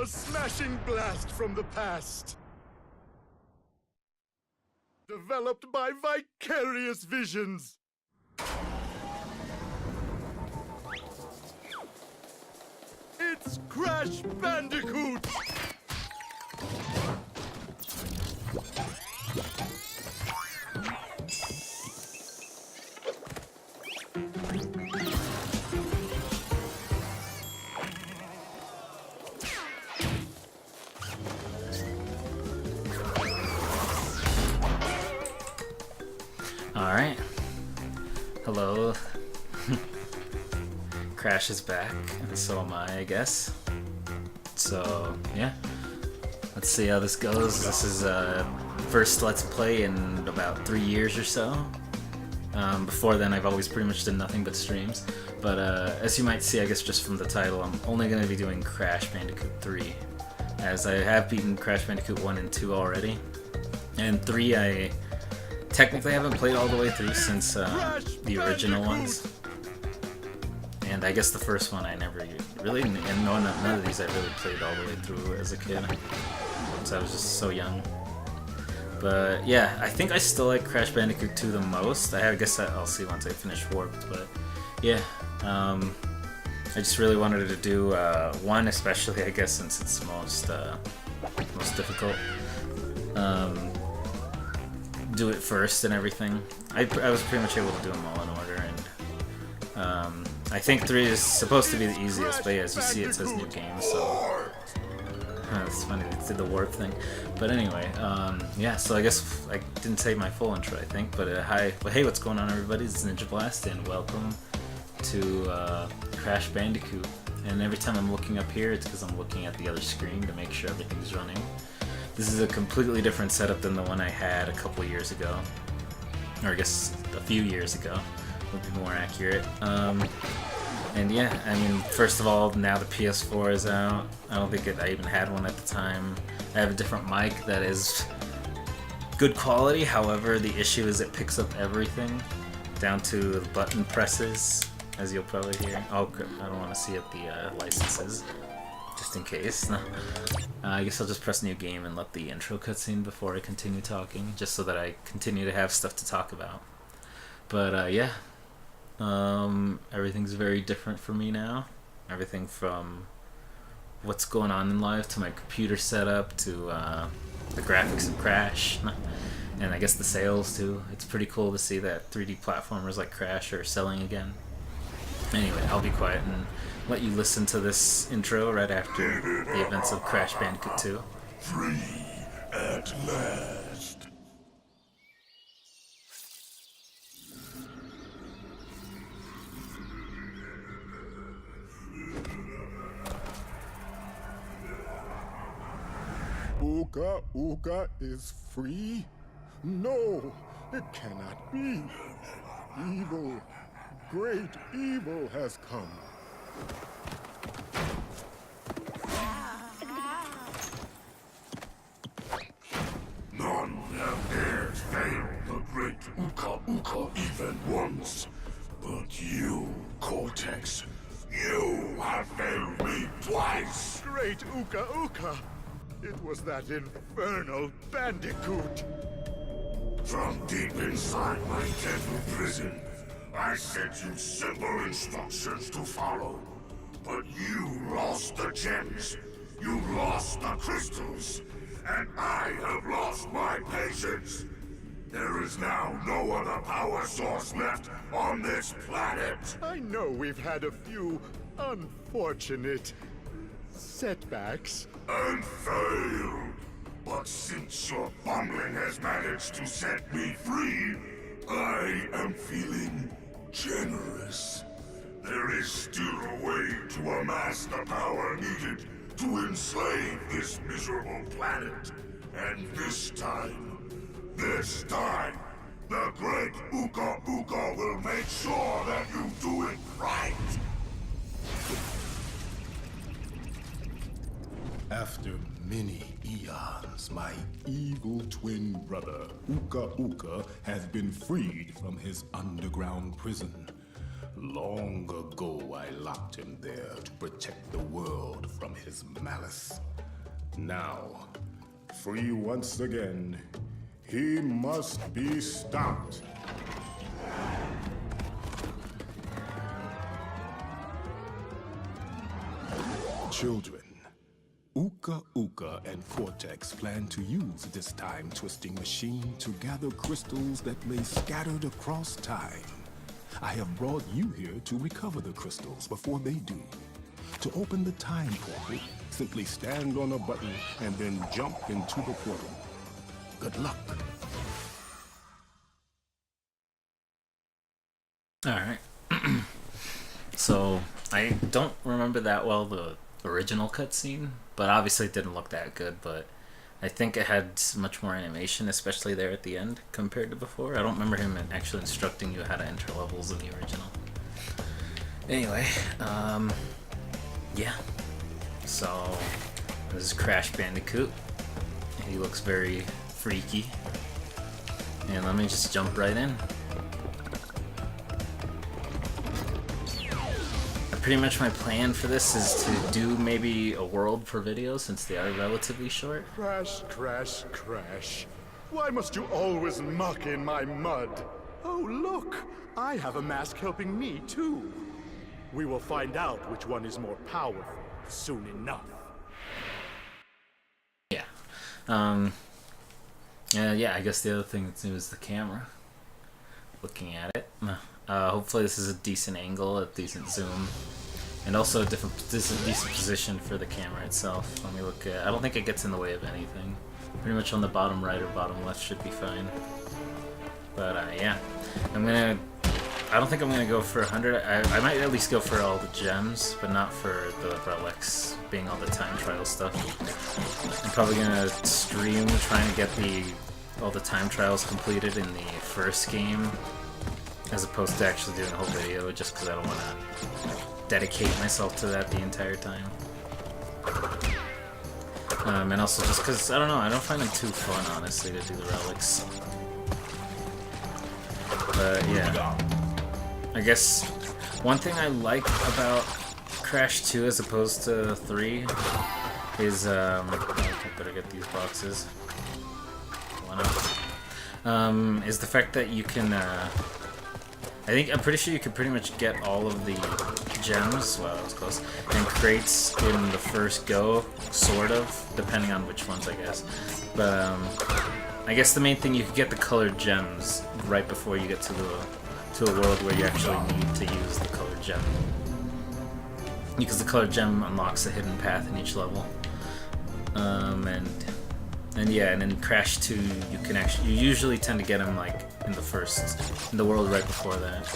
A smashing blast from the past. Developed by vicarious visions. It's Crash Bandicoot! Alright. Hello. Crash is back, and so am I guess. So, yeah. Let's see how this goes. This is first Let's Play in about 3 years or so. Before then, I've always pretty much done nothing but streams. But as you might see, I guess just from the title, I'm only going to be doing Crash Bandicoot 3. As I have beaten Crash Bandicoot 1 and 2 already. And 3 I technically haven't played all the way through since the original ones. And I guess the first one I never really, and none of these I really played all the way through as a kid. So I was just so young. But yeah, I think I still like Crash Bandicoot 2 the most. I guess I'll see once I finish Warped, but yeah. I just really wanted to do 1, especially I guess since it's most difficult. Do it first and everything. I was pretty much able to do them all in order, and I think 3 is supposed to be the easiest, but yeah, as you see it says new game, so it's funny they did the warp thing. But anyway, yeah, so I guess I didn't say my full intro, I think, but hi, well, hey, what's going on everybody, this is Ninja Blast, and welcome to Crash Bandicoot. And every time I'm looking up here, it's because I'm looking at the other screen to make sure everything's running. This is a completely different setup than the one I had a couple years ago. Or I guess a few years ago would be more accurate. And yeah, I mean, first of all, now the PS4 is out. I don't think I even had one at the time. I have a different mic that is good quality, however, the issue is it picks up everything, down to the button presses, as you'll probably hear. Oh, I don't want to see what the licenses. Just in case. I guess I'll just press new game and let the intro cutscene before I continue talking, just so that I continue to have stuff to talk about. But yeah, everything's very different for me now. Everything from what's going on in life to my computer setup to the graphics of Crash, and I guess the sales too. It's pretty cool to see that 3D platformers like Crash are selling again. Anyway, I'll be quiet and let you listen to this intro right after the events of Crash Bandicoot 2. Free at last. Uka Uka is free? No, it cannot be. Evil, great evil has come. None have dared fail the great Uka Uka even once. But you, Cortex, you have failed me twice. Great Uka Uka! It was that infernal Bandicoot! From deep inside my deadly prison, I sent you simple instructions to follow. But you lost the gems, you lost the crystals, and I have lost my patience. There is now no other power source left on this planet. I know we've had a few unfortunate setbacks. And failed. But since your bumbling has managed to set me free, I am feeling generous. There is still a way to amass the power needed to enslave this miserable planet. And this time, the great Uka Uka will make sure that you do it right. After many eons, my evil twin brother, Uka Uka, has been freed from his underground prison. Long ago, I locked him there to protect the world from his his malice. Now, free once again, he must be stopped. Children, Uka Uka and Cortex plan to use this time-twisting machine to gather crystals that lay scattered across time. I have brought you here to recover the crystals before they do. To open the time portal, simply stand on a button and then jump into the portal. Good luck. Alright. So, I don't remember that well the original cutscene, but obviously it didn't look that good, but I think it had much more animation, especially there at the end, compared to before. I don't remember him actually instructing you how to enter levels in the original. Anyway, yeah. So, this is Crash Bandicoot. He looks very freaky. And let me just jump right in. Pretty much my plan for this is to do maybe a world per video since they are relatively short. Crash, crash, crash. Why must you always muck in my mud? Oh, look! I have a mask helping me, too. We will find out which one is more powerful soon enough. Yeah. Yeah, I guess the other thing that's new is the camera. Looking at it. Hopefully this is a decent angle, a decent zoom, and also a decent position for the camera itself. Let me look at. I don't think it gets in the way of anything. Pretty much on the bottom right or bottom left should be fine. But yeah, I don't think I'm gonna go for 100. I might at least go for all the gems, but not for the relics being all the time trial stuff. I'm probably gonna stream trying to get all the time trials completed in the first game, as opposed to actually doing a whole video, just because I don't want to dedicate myself to that the entire time. And also just because, I don't know, I don't find them too fun, honestly, to do the relics. But yeah, I guess one thing I like about Crash 2 as opposed to 3 is, I better get these boxes. Is the fact that you can, I'm pretty sure you can pretty much get all of the gems, wow, that was close, and crates in the first go, sort of, depending on which ones, I guess. But, I guess the main thing, you can get the colored gems right before you get to a world where you actually need to use the colored gem. Because the colored gem unlocks a hidden path in each level. And yeah, and in Crash 2, you usually tend to get them like in the world right before that.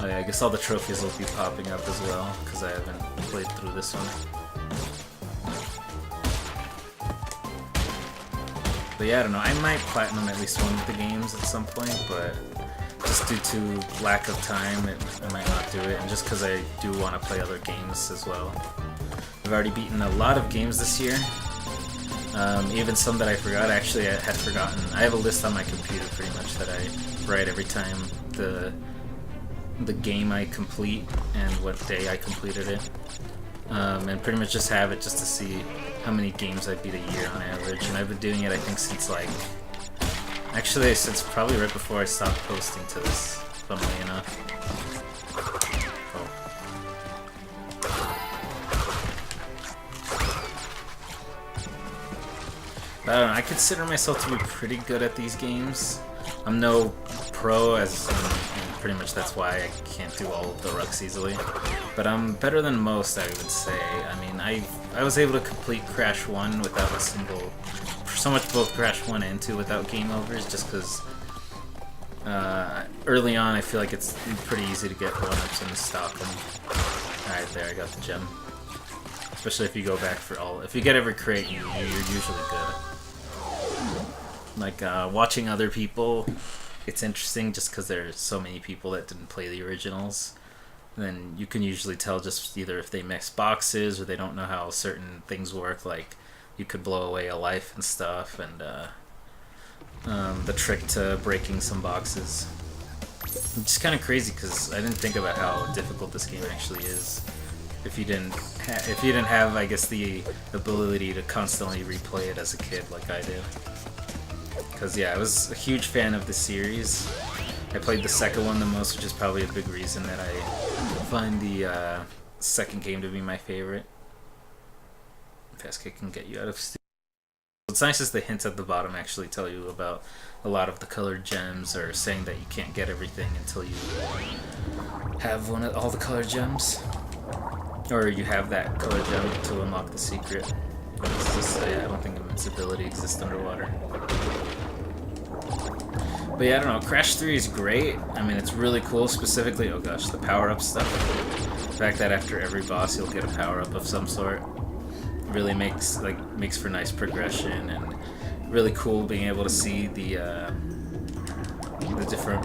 Oh yeah, I guess all the trophies will be popping up as well, because I haven't played through this one. But yeah, I don't know, I might platinum at least one of the games at some point, but just due to lack of time, I might not do it, and just because I do want to play other games as well. I've already beaten a lot of games this year. Even some that I forgot. Actually, I had forgotten. I have a list on my computer pretty much that I write every time the game I complete and what day I completed it. And pretty much just have it just to see how many games I beat a year on average. And I've been doing it, I think, since since probably right before I stopped posting to this, funnily enough. I don't know, I consider myself to be pretty good at these games. I'm no pro, and pretty much that's why I can't do all of the rucks easily. But I'm better than most, I would say. I mean, I was able to complete Crash 1 without a single... So much both Crash 1 and 2 without game overs, just because early on I feel like it's pretty easy to get 1-ups and stop them. Alright, there, I got the gem. Especially if you go back for all... If you get every crate, you're usually good. Like, watching other people, it's interesting just because there's so many people that didn't play the originals. And then you can usually tell just either if they mix boxes or they don't know how certain things work, like you could blow away a life and stuff, and the trick to breaking some boxes. It's just kind of crazy because I didn't think about how difficult this game actually is. if you didn't have, I guess, the ability to constantly replay it as a kid like I did. Because yeah, I was a huge fan of the series. I played the second one the most, which is probably a big reason that I find the second game to be my favorite. Fast kick can get you out of steam. What's nice is the hints at the bottom actually tell you about a lot of the colored gems, or saying that you can't get everything until you have all the colored gems, or you have that colored gem to unlock the secret. It's just, I don't think invincibility exists underwater. But yeah, I don't know. Crash 3 is great. I mean, it's really cool. Specifically, oh gosh, the power-up stuff. The fact that after every boss you'll get a power-up of some sort really makes for nice progression, and really cool being able to see the different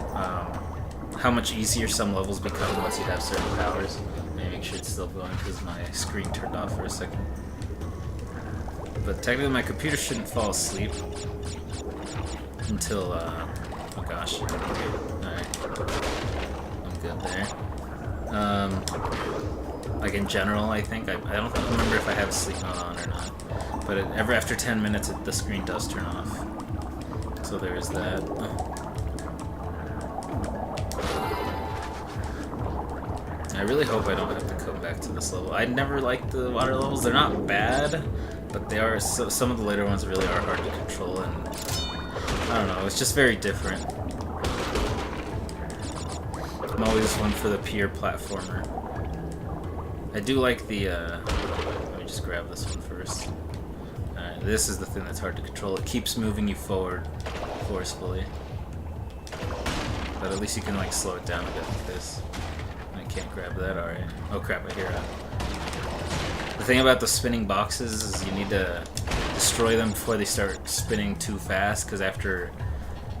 how much easier some levels become once you have certain powers. Let me make sure it's still going because my screen turned off for a second. But technically my computer shouldn't fall asleep until oh gosh. Alright. I'm good there. Like in general, I think. I don't remember if I have sleep mode on or not. But after 10 minutes, the screen does turn off. So there is that. I really hope I don't have to come back to this level. I never liked the water levels. They're not bad, but they are. Some of the later ones really are hard to control, and I don't know. It's just very different. I'm always one for the pure platformer. I do like the, let me just grab this one first. Alright, this is the thing that's hard to control. It keeps moving you forward forcefully. But at least you can, like, slow it down a bit like this. I can't grab that, alright. Oh crap, I hear it. The thing about the spinning boxes is you need to destroy them before they start spinning too fast, because after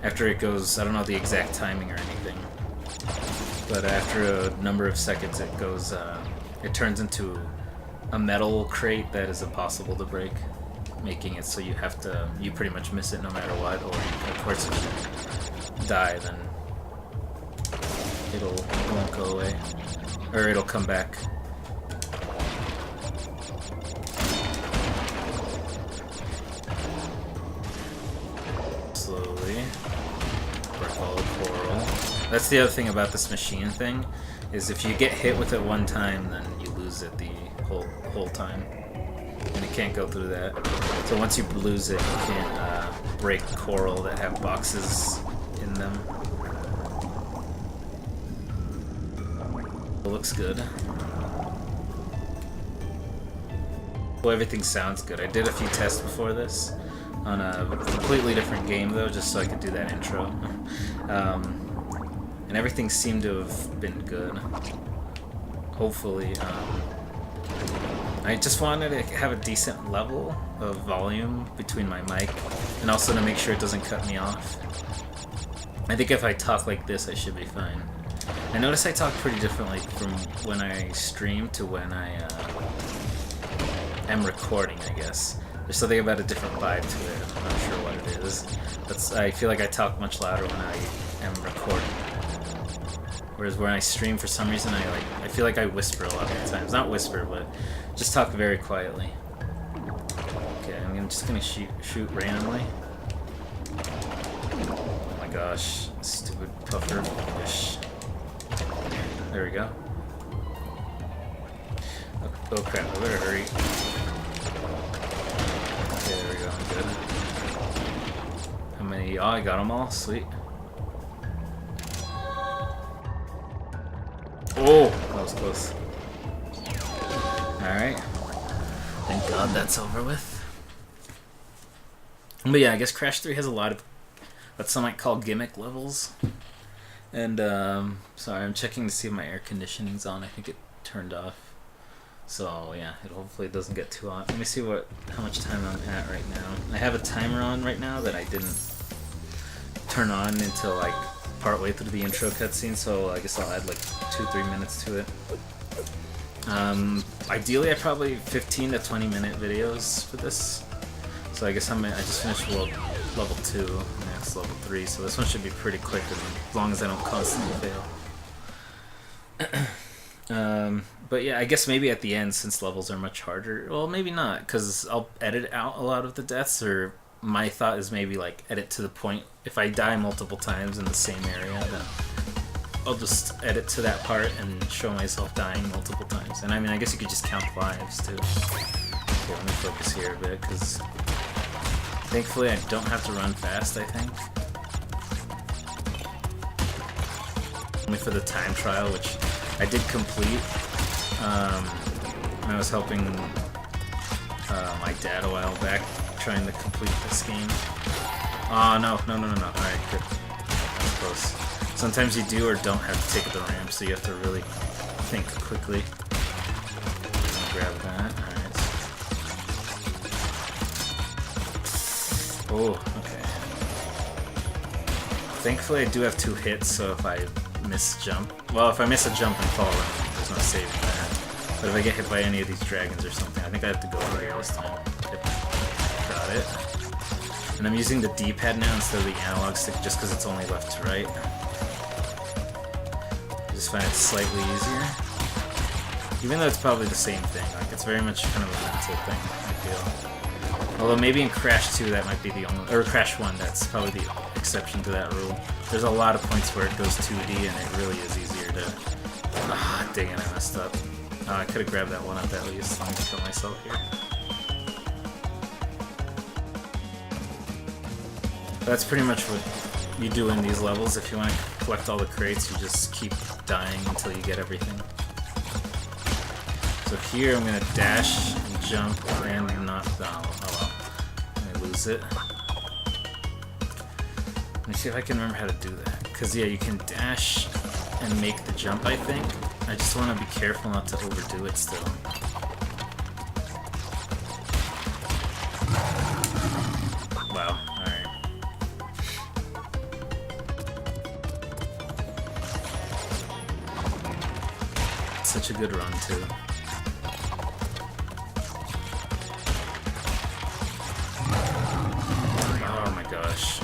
it goes, I don't know the exact timing or anything, but after a number of seconds it goes, it turns into a metal crate that is impossible to break, making it so you pretty much miss it no matter what, or of course if you die, then it won't go away, or it'll come back. Slowly break all the coral. That's the other thing about this machine thing, is if you get hit with it one time, then you lose it the whole time, and it can't go through that. So once you lose it, you can't break coral that have boxes in them. It looks good. Well, everything sounds good. I did a few tests before this on a completely different game, though, just so I could do that intro. And everything seemed to have been good. Hopefully, I just wanted to have a decent level of volume between my mic, and also to make sure it doesn't cut me off. I think if I talk like this, I should be fine. I notice I talk pretty differently from when I stream to when I am recording, I guess. There's something about a different vibe to it. I'm not sure what it is. I feel like I talk much louder when I am recording. Whereas when I stream, for some reason, I feel like I whisper a lot of the times. Not whisper, but just talk very quietly. Okay, I'm just gonna shoot randomly. Oh my gosh, stupid puffer fish. There we go. Oh crap, I better hurry. Okay, there we go, I'm good. How many? Oh, I got them all, sweet. Oh, that was close. Alright. Thank God that's over with. But yeah, I guess Crash 3 has a lot of what some might call gimmick levels. And, sorry, I'm checking to see if my air conditioning's on. I think it turned off. So, yeah, hopefully it doesn't get too hot. Let me see how much time I'm at right now. I have a timer on right now that I didn't turn on until, like, partway through the intro cutscene, so I guess I'll add like 2-3 minutes to it. Ideally, I probably 15 to 20 minute videos for this. So I guess I just finished level 2, next level 3, so this one should be pretty quick as long as I don't constantly fail. But yeah, I guess maybe at the end, since levels are much harder, well, maybe not, because I'll edit out a lot of the deaths, or my thought is maybe like edit to the point, if I die multiple times in the same area, then I'll just edit to that part and show myself dying multiple times. And I mean, I guess you could just count lives too. Okay, let me focus here a bit, because thankfully I don't have to run fast, I think. Only for the time trial, which I did complete. I was helping my dad a while back trying to complete this game. Oh, no. Alright, good. That's close. Sometimes you do or don't have to take the ramp, so you have to really think quickly. Grab that. Alright. Oh, okay. Thankfully I do have 2 hits, so if I miss jump... Well, if I miss a jump and fall, then there's no saving that. But if I get hit by any of these dragons or something, I think I have to go over here this time. Yep. Got it. And I'm using the D-pad now instead of the analog stick just because it's only left to right. I just find it slightly easier. Even though it's probably the same thing. Like, it's very much kind of a mental thing, I feel. Although maybe in Crash 2 that might be the only... Or Crash 1, that's probably the exception to that rule. There's a lot of points where it goes 2D and it really is easier to... Ah, dang it, I messed up. Oh, I could have grabbed that one up at least. Let me kill myself here. That's pretty much what you do in these levels. If you want to collect all the crates, you just keep dying until you get everything. So here I'm going to dash, and jump, and not... Oh well. I lose it. Let me see if I can remember how to do that. Because yeah, you can dash and make the jump, I think. I just want to be careful not to overdo it still. Wow, alright. Such a good run, too. Oh my gosh.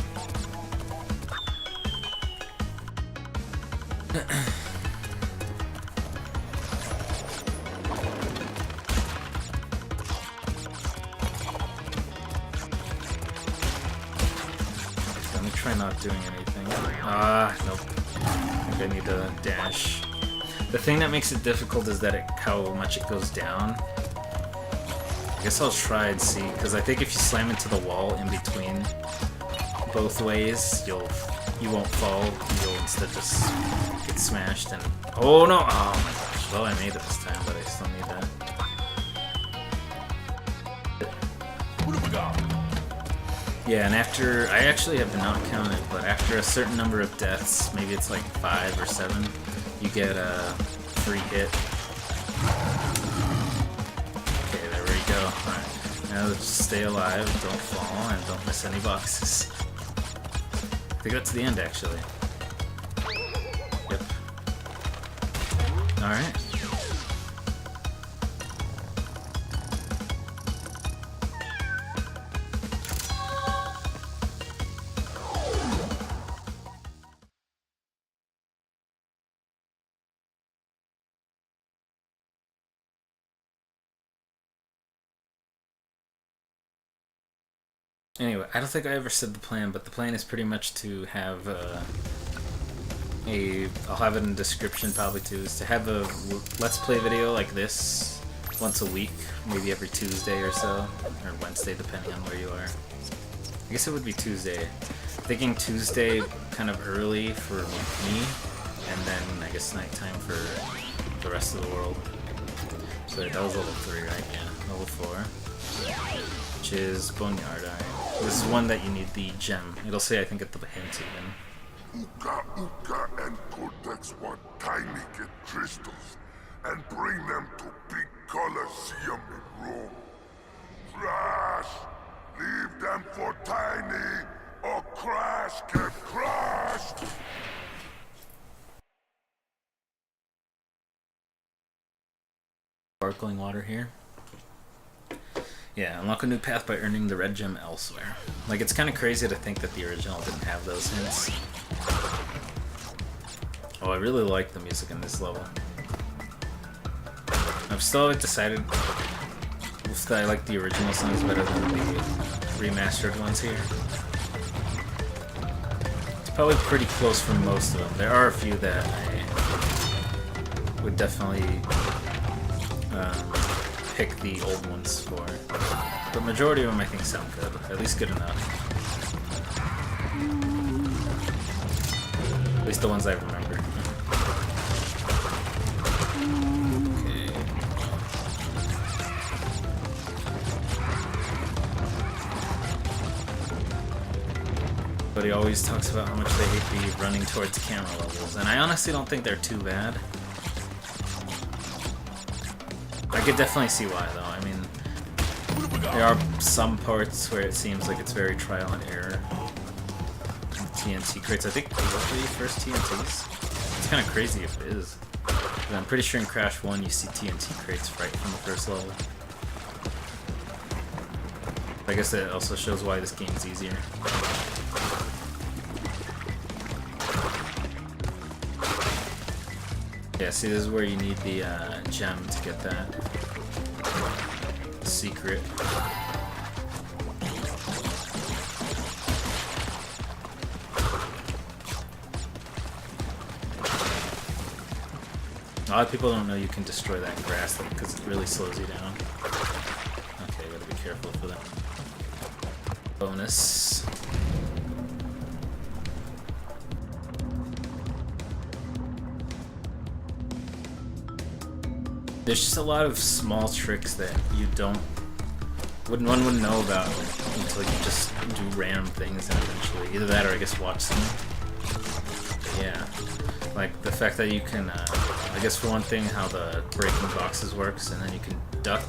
Try not doing anything. Ah, nope. I think I need to dash. The thing that makes it difficult is that how much it goes down. I guess I'll try and see, because I think if you slam into the wall in between both ways, you won't fall. You'll instead just get smashed and... Oh no! Oh my gosh. Well, I made it this time, but I still need that. What have we got? Yeah, and after, I actually have not counted, but after a certain number of deaths, maybe it's like 5 or 7, you get a free hit. Okay, there we go. Alright, now just stay alive, don't fall, and don't miss any boxes. I think that's the end, actually. Yep. Alright. Anyway, I don't think I ever said the plan, but the plan is pretty much to have I'll have it in the description probably too, is to have a Let's Play video like this once a week, maybe every Tuesday or so, or Wednesday depending on where you are. I guess it would be Tuesday. Thinking Tuesday kind of early for me, and then I guess nighttime for the rest of the world. So that was level 3, right? Yeah, level 4. Which is Boneyard, alright. This is one that you need the gem. It'll say, I think, at the hint even. Uka Uka and Cortex want Tiny get crystals and bring them to big Colosseum in Rome. Crash! Leave them for Tiny, or Crash get crushed! Sparkling water here. Yeah, unlock a new path by earning the red gem elsewhere. Like, it's kind of crazy to think that the original didn't have those hints. Oh, I really like the music in this level. I've still decided if I like the original songs better than the remastered ones here. It's probably pretty close for most of them. There are a few that I would definitely pick the old ones for. But majority of them I think sound good, at least good enough. At least the ones I remember. Okay. But he always talks about how much they hate the running towards camera levels, and I honestly don't think they're too bad. I could definitely see why, though. I mean, there are some parts where it seems like it's very trial and error. TNT crates. I think those were the first TNTs. It's kind of crazy if it is. But I'm pretty sure in Crash 1 you see TNT crates right from the first level. I guess that also shows why this game's easier. Yeah, see, this is where you need the gem to get that secret. A lot of people don't know you can destroy that grass because it really slows you down. Okay, gotta be careful for that. Bonus. There's just a lot of small tricks that you one wouldn't know about until you just do random things and eventually. Either that or I guess watch them. But yeah. Like the fact that you can, I guess for one thing, how the breaking boxes works, and then you can duck,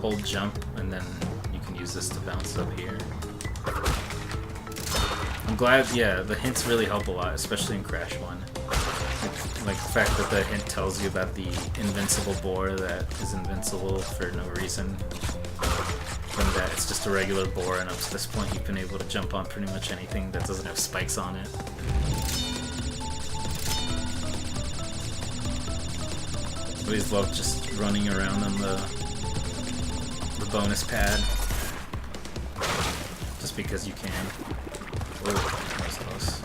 hold jump, and then you can use this to bounce up here. I'm glad, yeah, the hints really help a lot, especially in Crash 1. Like the fact that the hint tells you about the invincible boar that is invincible for no reason. And that it's just a regular boar, and up to this point you've been able to jump on pretty much anything that doesn't have spikes on it. I always love just running around on the bonus pad. Just because you can. Oh, that was close.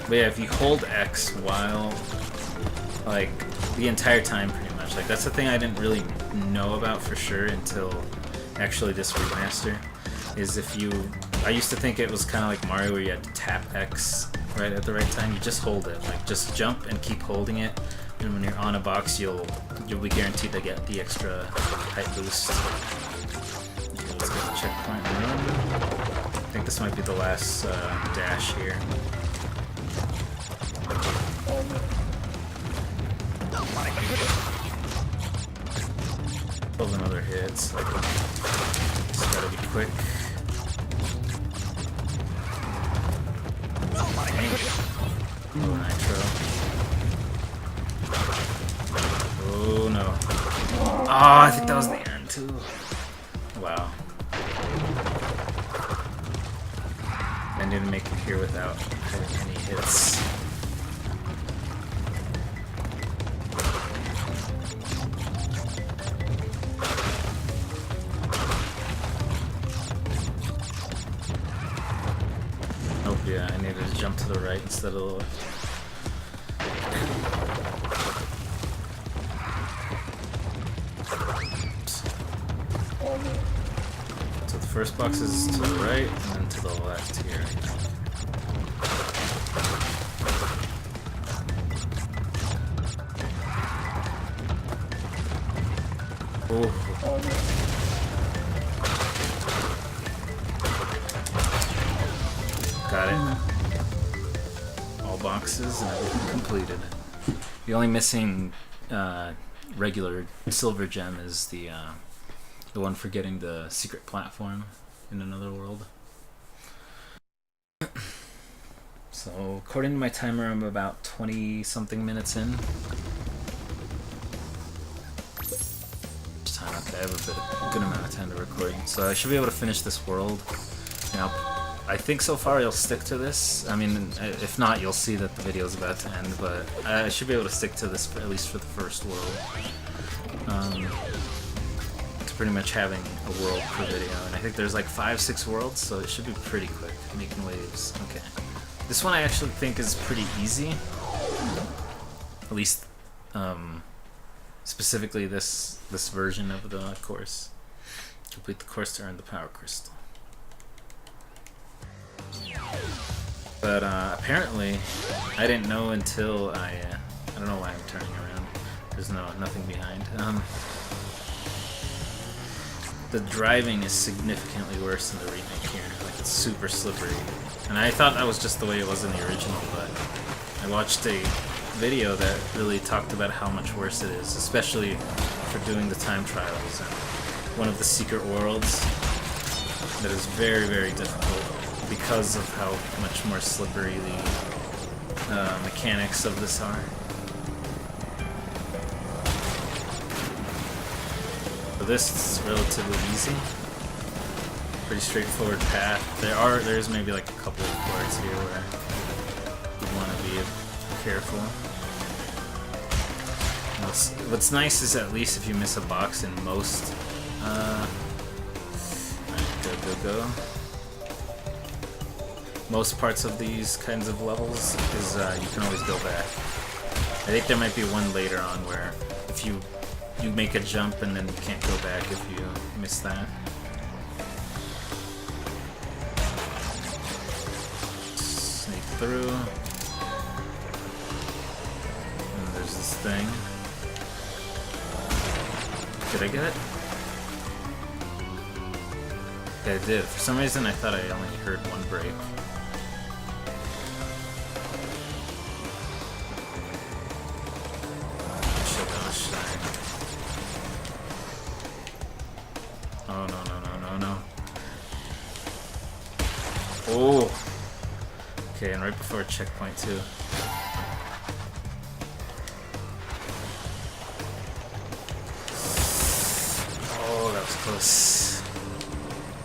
But yeah, if you hold X while, like, the entire time pretty much, like, that's the thing I didn't really know about for sure until actually this remaster, is if you, I used to think it was kind of like Mario where you had to tap X right at the right time. You just hold it, like just jump and keep holding it, and when you're on a box you'll be guaranteed to get the extra height boost. Okay, let's get the checkpoint run. I think this might be the last dash here. 12 another hits, like, just gotta be quick. Dang. Oh, nitro. Oh no. Oh, I think that was the end too. Wow. I didn't make it here without having any hits. Yeah, I needed to jump to the right instead of the left. So the first box is to the right and then to the left here. Oh. Got it. All boxes and everything completed. The only missing regular silver gem is the one for getting the secret platform in another world. So according to my timer, I'm about 20-something minutes in. Time, okay. I have a good amount of time to record, so I should be able to finish this world. You know, I think so far you'll stick to this. I mean, if not, you'll see that the video is about to end, but I should be able to stick to this at least for the first world. It's pretty much having a world per video, and I think there's like 5-6 worlds, so it should be pretty quick, making waves. Okay. This one I actually think is pretty easy. At least, specifically this version of the course. Complete the course to earn the power crystal. But apparently, I didn't know until I don't know why I'm turning around. There's nothing behind. The driving is significantly worse in the remake here. Like, it's super slippery. And I thought that was just the way it was in the original, but I watched a video that really talked about how much worse it is, especially for doing the time trials and one of the secret worlds that is very, very difficult because of how much more slippery the mechanics of this are. But this is relatively easy. Pretty straightforward path. There's maybe like a couple of parts here where you want to be careful. What's nice is at least if you miss a box in most go. Most parts of these kinds of levels is you can always go back. I think there might be one later on where if you make a jump and then you can't go back if you miss that. Sneak through. And there's this thing. Did I get it? Yeah, I did. For some reason I thought I only heard one break. Oh, no. Oh! Okay, and right before checkpoint too. Oh, that was close.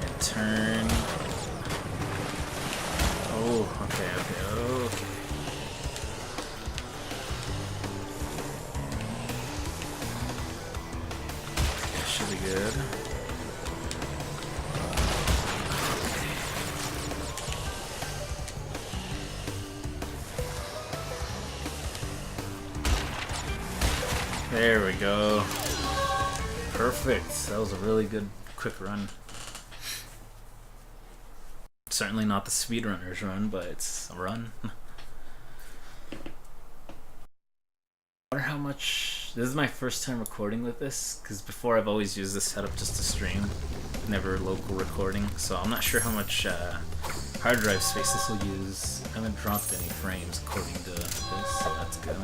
And turn. Oh, okay. That should be good. There we go. Perfect. That was a really good quick run. Certainly not the speedrunner's run, but it's a run. I wonder how much... This is my first time recording with this, because before I've always used this setup just to stream, never local recording, so I'm not sure how much hard drive space this will use. I haven't dropped any frames according to this, so that's good.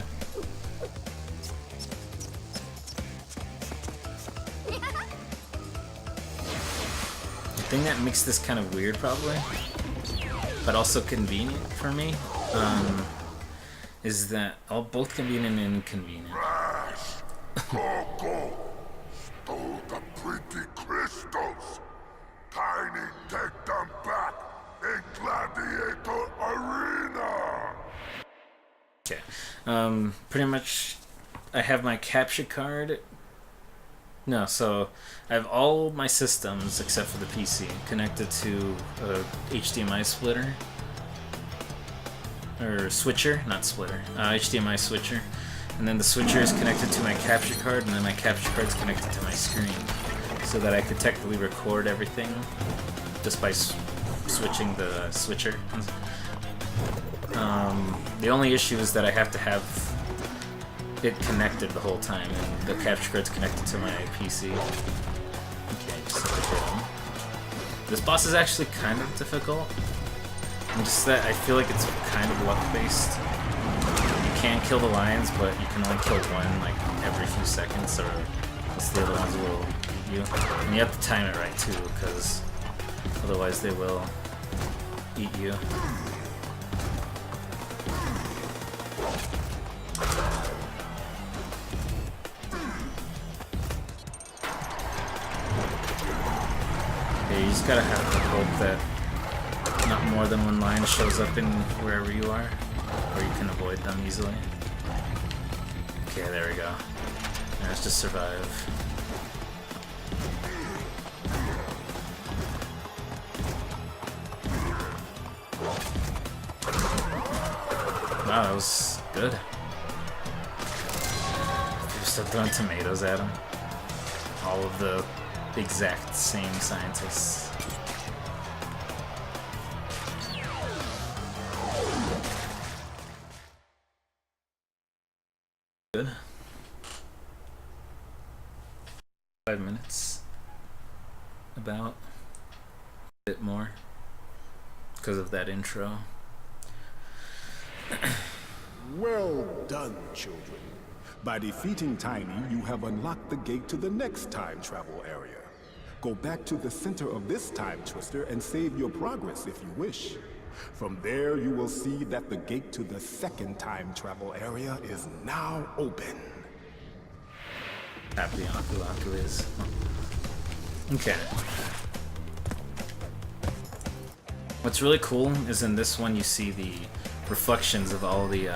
The thing that makes this kind of weird, probably, but also convenient for me, is that both convenient and inconvenient. Go. Stole the pretty crystals. Tiny, take them back in Gladiator Arena. Okay. Pretty much, I have my capture card. No, so I have all my systems except for the PC connected to a HDMI splitter. Or switcher, not splitter. HDMI switcher. And then the switcher is connected to my capture card, and then my capture card is connected to my screen. So that I could technically record everything just by switching the switcher. The only issue is that I have to have it connected the whole time, and the capture card's connected to my PC. Okay, just have to hit him. This boss is actually kind of difficult. I feel like it's kind of luck-based. You can kill the lions, but you can only kill one like every few seconds, or else the other ones will eat you. And you have to time it right too, because otherwise they will eat you. you just gotta have the hope that not more than one line shows up in wherever you are, or you can avoid them easily. Okay, there we go. Now let's just survive. Wow, that was good. People start throwing tomatoes at him. All of the exact same scientists. Good. 5 minutes. About. A bit more. Because of that intro. Well done, children. By defeating Tiny, you have unlocked the gate to the next time travel area. Go back to the center of this time twister and save your progress if you wish. From there, you will see that the gate to the second time travel area is now open. Happy Aku Aku is. Okay. What's really cool is in this one you see the reflections of all the,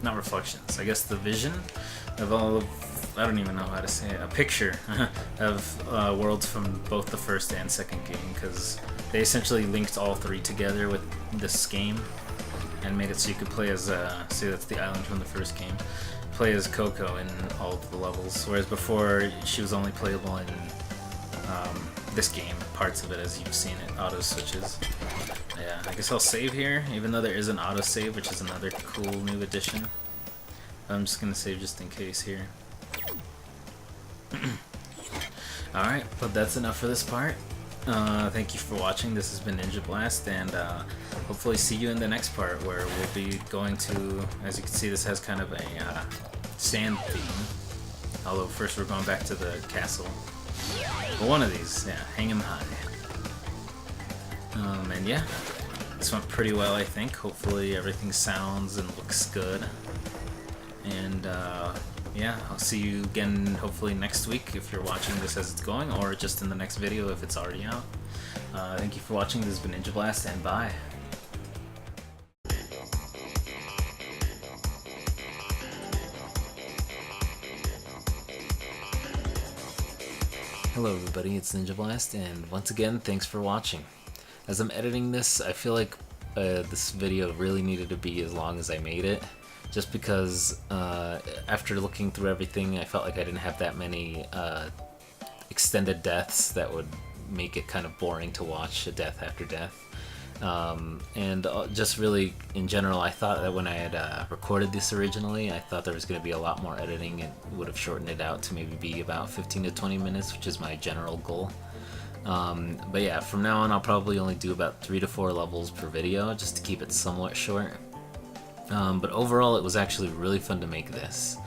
not reflections, I guess the vision of all of, I don't even know how to say it, a picture of worlds from both the first and second game, because they essentially linked all three together with this game and made it so you could play as, see that's the island from the first game, play as Coco in all of the levels, whereas before she was only playable in this game, parts of it as you've seen it, auto switches. Yeah, I guess I'll save here, even though there is an autosave, which is another cool new addition. I'm just gonna save just in case here. Alright, but that's enough for this part. Thank you for watching. This has been Ninja Blast, and hopefully see you in the next part, where we'll be going to, as you can see, this has kind of a sand theme. Although first we're going back to the castle. But one of these, yeah, hang 'em high. And yeah, this went pretty well, I think. Hopefully everything sounds and looks good. And yeah, I'll see you again hopefully next week if you're watching this as it's going, or just in the next video if it's already out. Thank you for watching. This has been Ninja Blast, and bye. Hello everybody, it's Ninja Blast, and once again, thanks for watching. As I'm editing this, I feel like this video really needed to be as long as I made it, just because after looking through everything, I felt like I didn't have that many extended deaths that would make it kind of boring to watch a death after death. And just really, in general, I thought that when I had recorded this originally, I thought there was going to be a lot more editing. It would have shortened it out to maybe be about 15 to 20 minutes, which is my general goal. But yeah, from now on I'll probably only do about 3 to 4 levels per video, just to keep it somewhat short. But overall it was actually really fun to make this,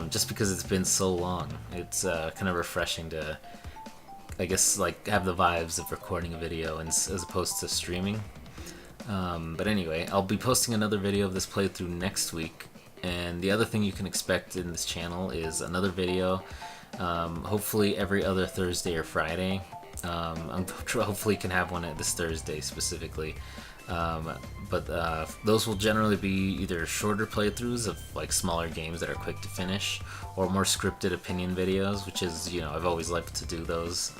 just because it's been so long. It's kind of refreshing to, I guess, like, have the vibes of recording a video as opposed to streaming. But anyway, I'll be posting another video of this playthrough next week, and the other thing you can expect in this channel is another video, hopefully every other Thursday or Friday. Hopefully can have one this Thursday specifically. But those will generally be either shorter playthroughs of like smaller games that are quick to finish, or more scripted opinion videos, which is, you know, I've always liked to do those.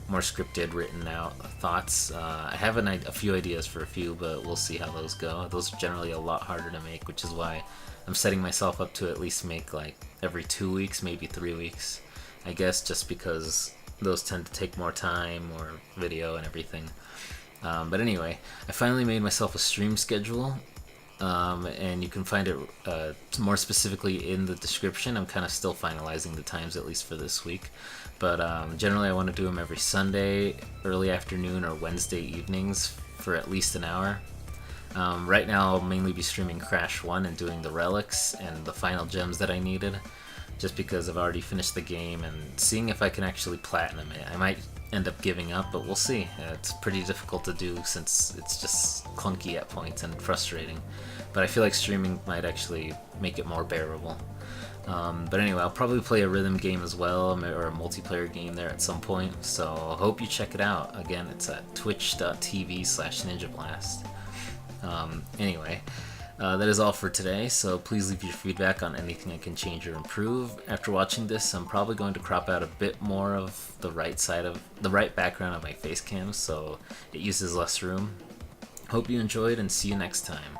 More scripted, written out thoughts. I have a few ideas for a few, but we'll see how those go. Those are generally a lot harder to make, which is why I'm setting myself up to at least make like every 2 weeks, maybe 3 weeks, I guess, just because those tend to take more time, more video and everything. But anyway, I finally made myself a stream schedule, and you can find it more specifically in the description. I'm kind of still finalizing the times, at least for this week. But generally I want to do them every Sunday, early afternoon, or Wednesday evenings for at least an hour. Right now I'll mainly be streaming Crash 1 and doing the relics and the final gems that I needed, just because I've already finished the game and seeing if I can actually platinum it. I might end up giving up, but we'll see. It's pretty difficult to do since it's just clunky at points and frustrating. But I feel like streaming might actually make it more bearable. But anyway, I'll probably play a rhythm game as well, or a multiplayer game there at some point, so I hope you check it out. Again, it's at twitch.tv/ninjablast. Anyway, that is all for today, so please leave your feedback on anything I can change or improve. After watching this, I'm probably going to crop out a bit more of the right background of my face cam, so it uses less room. Hope you enjoyed, and see you next time.